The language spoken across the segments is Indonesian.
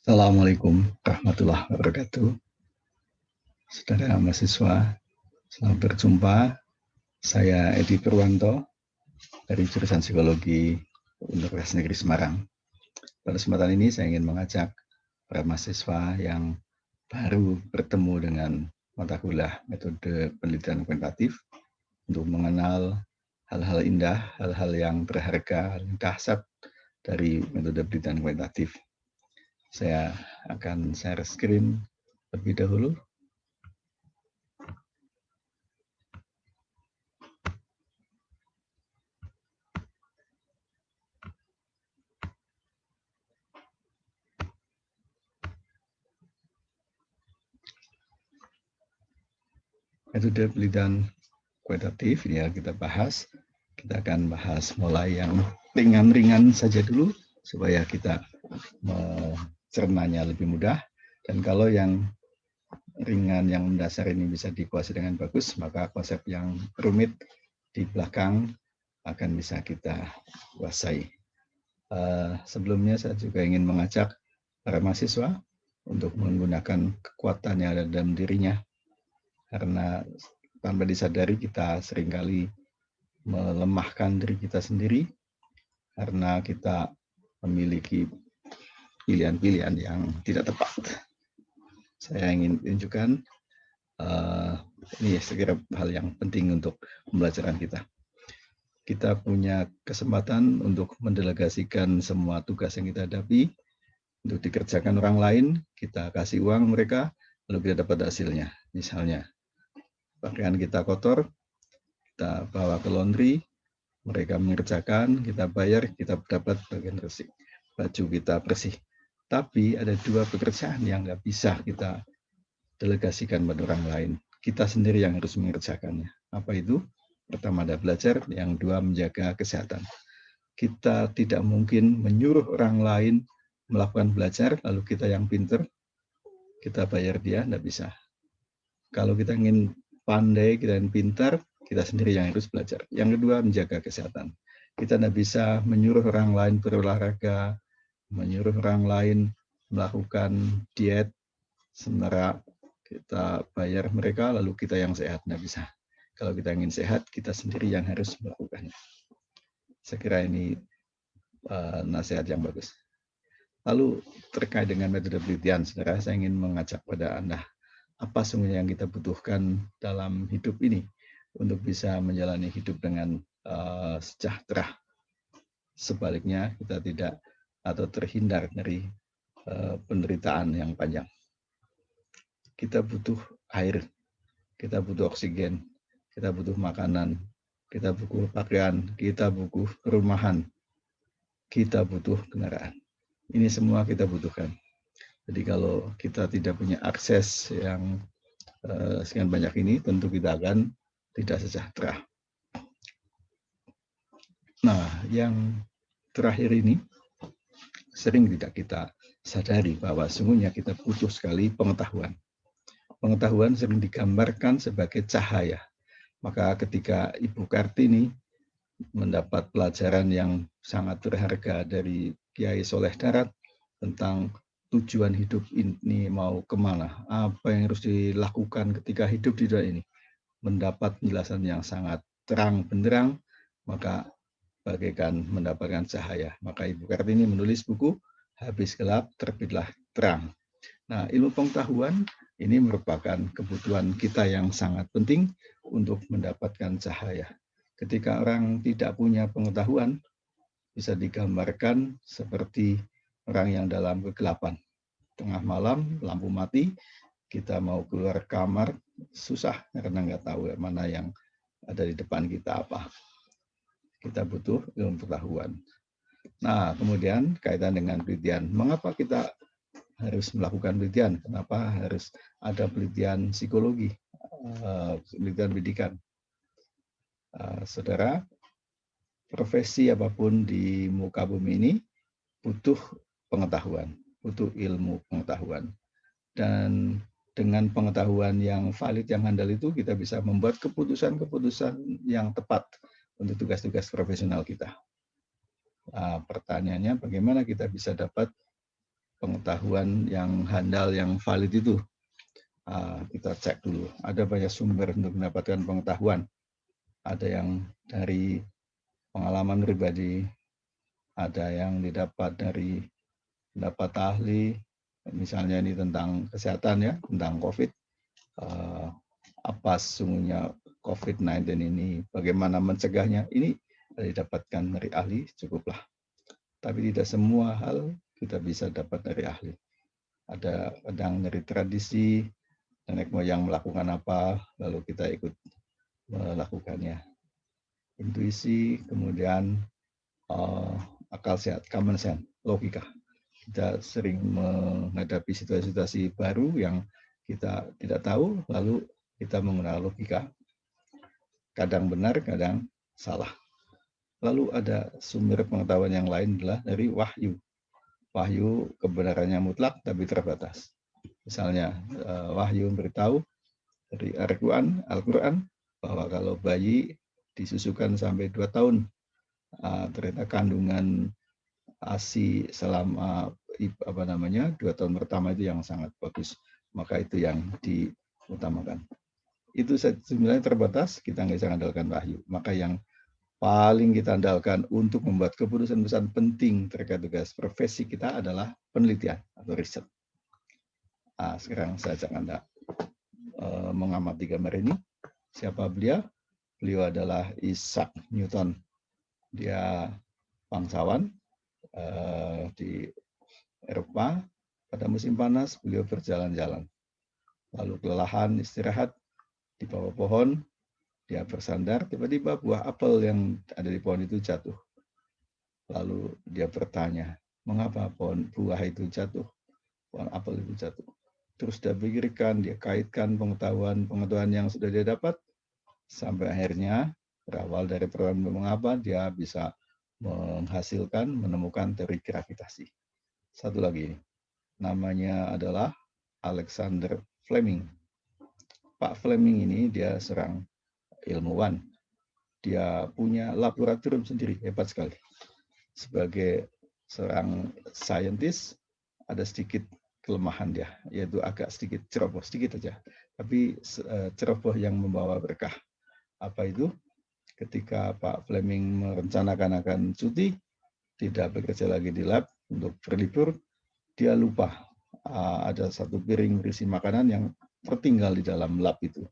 Assalamualaikum warahmatullahi wabarakatuh. Saudara mahasiswa, selamat berjumpa. Saya Edi Purwanto dari jurusan Psikologi Universitas Negeri Semarang. Pada kesempatan ini saya ingin mengajak para mahasiswa yang baru bertemu dengan mata kuliah metode penelitian kuantitatif untuk mengenal hal-hal indah, hal-hal yang berharga, yang dahsyat dari metode penelitian kuantitatif. Saya akan share screen lebih dahulu. Metode penelitian kuantitatif ya kita bahas. Kita akan bahas mulai yang ringan-ringan saja dulu supaya kita mencernanya lebih mudah. Dan kalau yang ringan yang mendasar ini bisa dikuasai dengan bagus, maka konsep yang rumit di belakang akan bisa kita kuasai. Sebelumnya saya juga ingin mengajak para mahasiswa untuk menggunakan kekuatan yang ada dalam dirinya, karena tanpa disadari kita seringkali melemahkan diri kita sendiri karena kita memiliki pilihan-pilihan yang tidak tepat. Saya ingin tunjukkan ini sekira hal yang penting untuk pembelajaran kita. Kita punya kesempatan untuk mendelegasikan semua tugas yang kita hadapi untuk dikerjakan orang lain. Kita kasih uang mereka, lalu kita dapat hasilnya. Misalnya, pakaian kita kotor, kita bawa ke laundry, mereka mengerjakan, kita bayar, kita dapat bagian bersih. Baju kita bersih. Tapi ada dua pekerjaan yang nggak bisa kita delegasikan pada orang lain. Kita sendiri yang harus mengerjakannya. Apa itu? Pertama ada belajar, yang dua menjaga kesehatan. Kita tidak mungkin menyuruh orang lain melakukan belajar, lalu kita yang pinter, kita bayar dia, nggak bisa. Kalau kita ingin pandai, kita ingin pintar, kita sendiri yang harus belajar. Yang kedua, menjaga kesehatan. Kita tidak bisa menyuruh orang lain berolahraga, menyuruh orang lain melakukan diet, sementara kita bayar mereka, lalu kita yang sehat, tidak bisa. Kalau kita ingin sehat, kita sendiri yang harus melakukannya. Saya kira ini nasihat yang bagus. Lalu terkait dengan metode penelitian, saudara, saya ingin mengajak pada Anda, apa sebenarnya yang kita butuhkan dalam hidup ini untuk bisa menjalani hidup dengan sejahtera. Sebaliknya kita tidak atau terhindar dari penderitaan yang panjang. Kita butuh air, kita butuh oksigen, kita butuh makanan, kita butuh pakaian, kita butuh perumahan, kita butuh kendaraan. Ini semua kita butuhkan. Jadi kalau kita tidak punya akses yang sekian banyak ini, tentu kita akan tidak sejahtera. Nah, yang terakhir ini sering tidak kita sadari bahwa sungguhnya kita butuh sekali pengetahuan. Pengetahuan sering digambarkan sebagai cahaya. Maka ketika Ibu Kartini mendapat pelajaran yang sangat berharga dari Kiai Soleh Darat tentang tujuan hidup ini mau kemana, apa yang harus dilakukan ketika hidup di dunia ini, mendapat penjelasan yang sangat terang benderang, maka bagaikan mendapatkan cahaya. Maka Ibu Kartini menulis buku Habis Gelap Terbitlah Terang. Nah, ilmu pengetahuan ini merupakan kebutuhan kita yang sangat penting untuk mendapatkan cahaya. Ketika orang tidak punya pengetahuan, bisa digambarkan seperti orang yang dalam kegelapan. Tengah malam, lampu mati, kita mau keluar kamar, susah karena nggak tahu mana yang ada di depan kita apa. Kita butuh ilmu pengetahuan. Nah, kemudian kaitan dengan penelitian. Mengapa kita harus melakukan penelitian? Kenapa harus ada penelitian psikologi, penelitian pendidikan? Saudara, profesi apapun di muka bumi ini butuh pengetahuan, butuh ilmu pengetahuan. Dan dengan pengetahuan yang valid, yang handal itu, kita bisa membuat keputusan-keputusan yang tepat untuk tugas-tugas profesional kita. Pertanyaannya, bagaimana kita bisa dapat pengetahuan yang handal, yang valid itu. Kita cek dulu. Ada banyak sumber untuk mendapatkan pengetahuan. Ada yang dari pengalaman pribadi, ada yang didapat dari pendapat ahli, misalnya ini tentang kesehatan ya, tentang COVID. Apa sesungguhnya COVID-19 ini, bagaimana mencegahnya, ini didapatkan dari ahli, cukuplah. Tapi tidak semua hal kita bisa dapat dari ahli. Ada kadang dari tradisi, nenek moyang melakukan apa, lalu kita ikut melakukannya. Intuisi, kemudian akal sehat, common sense, logika. Kita sering menghadapi situasi-situasi baru yang kita tidak tahu, lalu kita menggunakan logika. Kadang benar, kadang salah. Lalu ada sumber pengetahuan yang lain adalah dari wahyu. Wahyu kebenarannya mutlak tapi terbatas. Misalnya wahyu memberitahu dari Al-Quran bahwa kalau bayi disusukan sampai 2 tahun, ternyata kandungan ASI selama 2 tahun pertama itu yang sangat bagus, maka itu yang diutamakan. Itu sebenarnya terbatas, kita nggak bisa andalkan wahyu. Maka yang paling kita andalkan untuk membuat keputusan-keputusan penting terkait tugas profesi kita adalah penelitian atau riset. Sekarang saya ajak Anda mengamati gambar ini. Siapa beliau? Beliau adalah Isaac Newton. Dia bangsawan di Eropa. Pada musim panas, beliau berjalan-jalan. Lalu kelelahan, istirahat di bawah pohon, dia bersandar, tiba-tiba buah apel yang ada di pohon itu jatuh. Lalu dia bertanya, mengapa buah itu jatuh? Pohon apel itu jatuh. Terus dia pikirkan, dia kaitkan pengetahuan yang sudah dia dapat, sampai akhirnya berawal dari pertanyaan mengapa dia bisa menemukan teori gravitasi. Satu lagi, namanya adalah Alexander Fleming. Pak Fleming ini dia seorang ilmuwan. Dia punya laboratorium sendiri, hebat sekali. Sebagai seorang saintis, ada sedikit kelemahan dia, yaitu agak sedikit ceroboh, sedikit aja. Tapi ceroboh yang membawa berkah. Apa itu? Ketika Pak Fleming merencanakan akan cuti, tidak bekerja lagi di lab untuk berlibur, dia lupa ada satu piring berisi makanan yang tertinggal di dalam lab itu.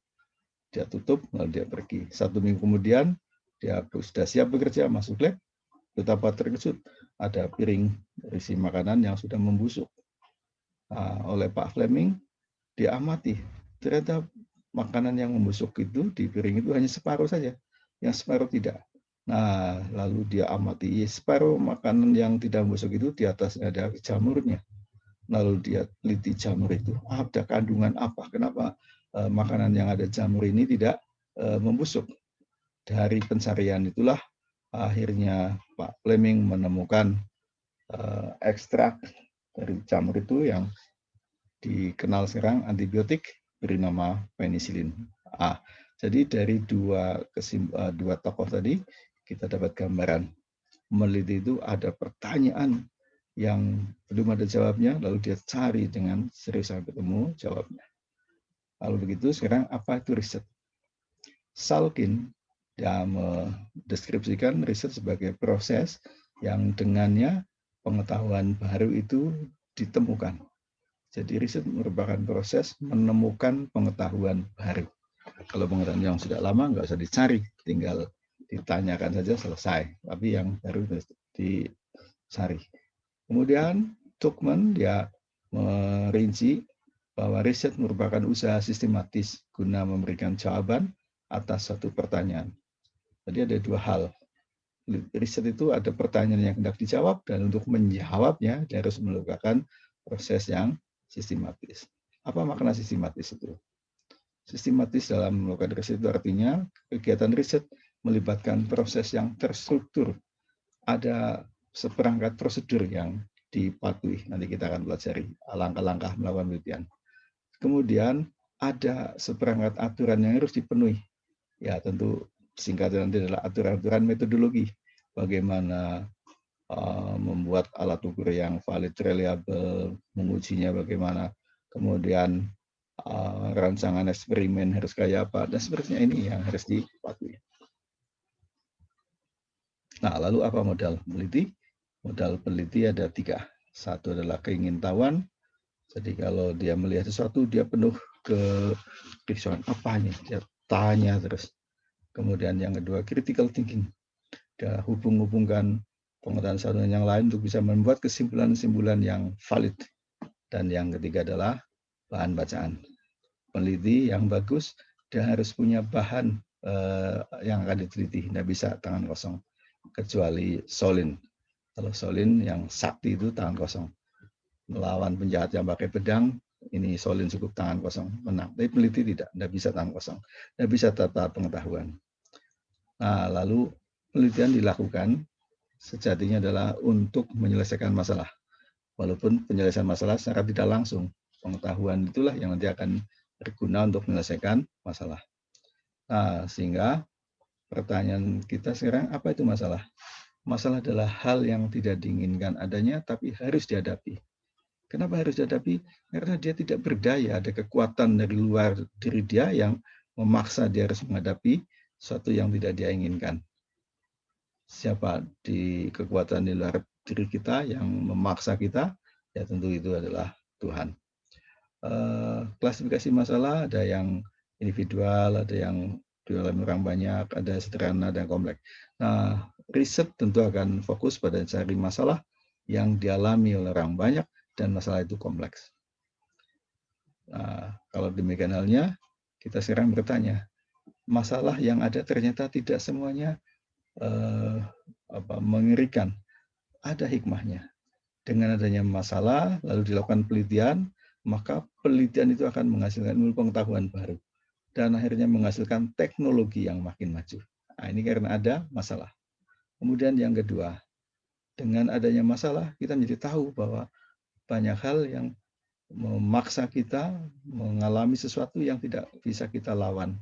Dia tutup, lalu dia pergi. 1 minggu kemudian, dia sudah siap bekerja, masuk lab, betapa terkejut, ada piring berisi makanan yang sudah membusuk. Oleh Pak Fleming, dia amati, ternyata makanan yang membusuk itu di piring itu hanya separuh saja, yang separuh tidak. Nah, lalu dia amati, separuh makanan yang tidak membusuk itu di atasnya ada jamurnya. Lalu dia teliti jamur itu, ada kandungan apa, kenapa makanan yang ada jamur ini tidak membusuk. Dari pencarian itulah akhirnya Pak Fleming menemukan ekstrak dari jamur itu yang dikenal sekarang antibiotik bernama penicillin. Jadi dari dua tokoh tadi kita dapat gambaran. Meneliti itu ada pertanyaan yang belum ada jawabnya, lalu dia cari dengan serius sampai ketemu jawabnya. Lalu begitu, sekarang apa itu riset? Salkin dia mendeskripsikan riset sebagai proses yang dengannya pengetahuan baru itu ditemukan. Jadi riset merupakan proses menemukan pengetahuan baru. Kalau pengetahuan yang sudah lama nggak usah dicari, tinggal ditanyakan saja selesai. Tapi yang baru dicari. Kemudian Tuchman dia merinci bahwa riset merupakan usaha sistematis guna memberikan jawaban atas satu pertanyaan. Jadi ada dua hal. Riset itu ada pertanyaan yang hendak dijawab, dan untuk menjawabnya dia harus melakukan proses yang sistematis. Apa makna sistematis itu? Sistematis dalam melakukan riset itu artinya kegiatan riset melibatkan proses yang terstruktur. Ada seperangkat prosedur yang dipatuhi. Nanti kita akan pelajari langkah-langkah melakukan penelitian. Kemudian ada seperangkat aturan yang harus dipenuhi. Ya tentu singkatnya nanti adalah aturan-aturan metodologi. Bagaimana membuat alat ukur yang valid, reliable, mengujinya bagaimana, kemudian rancangan eksperimen harus kayak apa, dan seterusnya ini yang harus dipatuhi. Nah, lalu apa modal peneliti? Modal peneliti ada 3. Satu adalah keingintahuan. Jadi kalau dia melihat sesuatu, dia penuh kerisauan, apanya, dia tanya terus. Kemudian yang kedua, critical thinking. Dia hubung-hubungkan pengetahuan satu dengan yang lain untuk bisa membuat kesimpulan-kesimpulan yang valid. Dan yang ketiga adalah bahan bacaan. Peneliti yang bagus, dia harus punya bahan yang akan diteliti, tidak bisa tangan kosong. Kecuali Solin. Kalau Solin yang sakti itu tangan kosong. Melawan penjahat yang pakai pedang, ini Solin cukup tangan kosong, menang. Tapi peneliti tidak bisa tangan kosong. Tidak bisa tata pengetahuan. Nah, lalu penelitian dilakukan sejatinya adalah untuk menyelesaikan masalah. Walaupun penyelesaian masalah secara tidak langsung, pengetahuan itulah yang nanti akan berguna untuk menyelesaikan masalah. Nah, sehingga pertanyaan kita sekarang, apa itu masalah? Masalah adalah hal yang tidak diinginkan adanya, tapi harus dihadapi. Kenapa harus dihadapi? Karena dia tidak berdaya, ada kekuatan dari luar diri dia yang memaksa dia harus menghadapi sesuatu yang tidak dia inginkan. Siapa di kekuatan di luar diri kita yang memaksa kita, ya tentu itu adalah Tuhan. Klasifikasi masalah ada yang individual, ada yang dialami orang banyak, ada sederhana dan kompleks. Nah, riset tentu akan fokus pada cari masalah yang dialami oleh orang banyak dan masalah itu kompleks. Nah, kalau demikian halnya, kita sekarang bertanya, masalah yang ada ternyata tidak semuanya mengerikan, ada hikmahnya. Dengan adanya masalah, lalu dilakukan penelitian, maka penelitian itu akan menghasilkan ilmu pengetahuan baru. Dan akhirnya menghasilkan teknologi yang makin maju. Nah, ini karena ada masalah. Kemudian yang kedua, dengan adanya masalah, kita menjadi tahu bahwa banyak hal yang memaksa kita mengalami sesuatu yang tidak bisa kita lawan.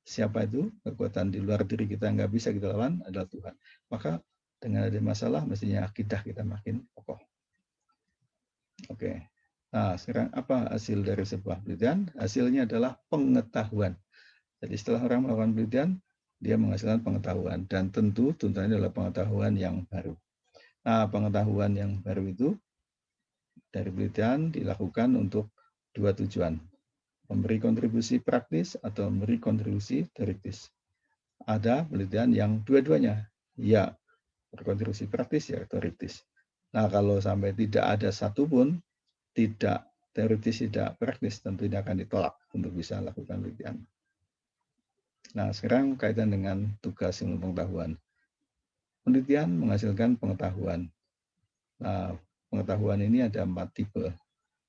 Siapa itu? Kekuatan di luar diri kita yang nggak bisa kita lawan adalah Tuhan. Maka dengan ada masalah, mestinya akidah kita makin kokoh. Oke. Nah, sekarang apa hasil dari sebuah penelitian? Hasilnya adalah pengetahuan. Jadi setelah orang melakukan penelitian, dia menghasilkan pengetahuan. Dan tentu tuntutannya adalah pengetahuan yang baru. Nah, pengetahuan yang baru itu dari penelitian dilakukan untuk 2 tujuan. Memberi kontribusi praktis atau memberi kontribusi teoritis. Ada penelitian yang dua-duanya. Ya, berkontribusi praktis ya teoritis. Nah, kalau sampai tidak ada satupun, tidak teoritis, tidak praktis, tentu ini akan ditolak untuk bisa lakukan penelitian. Nah, sekarang kaitan dengan tugas ilmu pengetahuan. Penelitian menghasilkan pengetahuan. Nah, pengetahuan ini ada 4 tipe.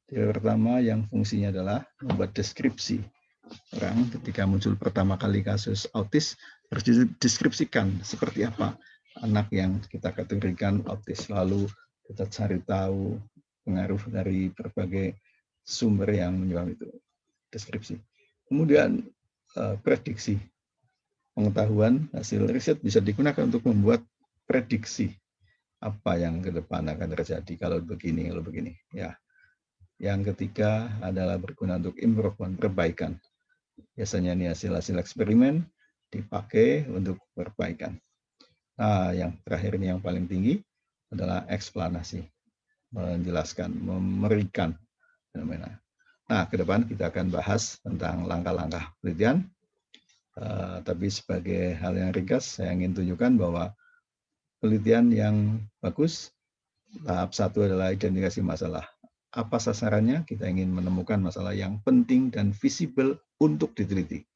Tipe pertama yang fungsinya adalah membuat deskripsi. Orang ketika muncul pertama kali kasus autis, harus dideskripsikan seperti apa anak yang kita kategorikan autis. Lalu kita cari tahu pengaruh dari berbagai sumber yang menyebabkan itu. Deskripsi. Kemudian prediksi. Pengetahuan hasil riset bisa digunakan untuk membuat prediksi apa yang ke depan akan terjadi kalau begini, kalau begini. Ya. Yang ketiga adalah berguna untuk improvement, perbaikan. Biasanya ini hasil-hasil eksperimen dipakai untuk perbaikan. Nah, yang terakhir ini yang paling tinggi adalah eksplanasi, menjelaskan, memberikan fenomena. Nah, ke depan kita akan bahas tentang langkah-langkah penelitian. Tapi sebagai hal yang ringkas, saya ingin tunjukkan bahwa penelitian yang bagus, tahap 1 adalah identifikasi masalah. Apa sasarannya? Kita ingin menemukan masalah yang penting dan visible untuk diteliti.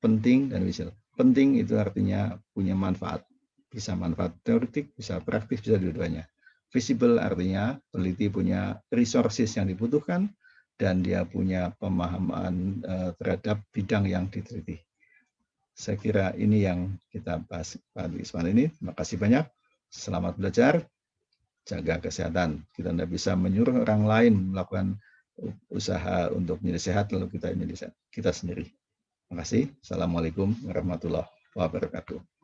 Penting dan visible. Penting itu artinya punya manfaat. Bisa manfaat teoretik, bisa praktis, bisa dua-duanya. Visible artinya peneliti punya resources yang dibutuhkan dan dia punya pemahaman terhadap bidang yang diteliti. Saya kira ini yang kita bahas pada kesempatan ini. Terima kasih banyak. Selamat belajar. Jaga kesehatan. Kita tidak bisa menyuruh orang lain melakukan usaha untuk menjadi sehat, lalu kita menjadi sehat kita sendiri. Terima kasih. Assalamualaikum warahmatullahi wabarakatuh.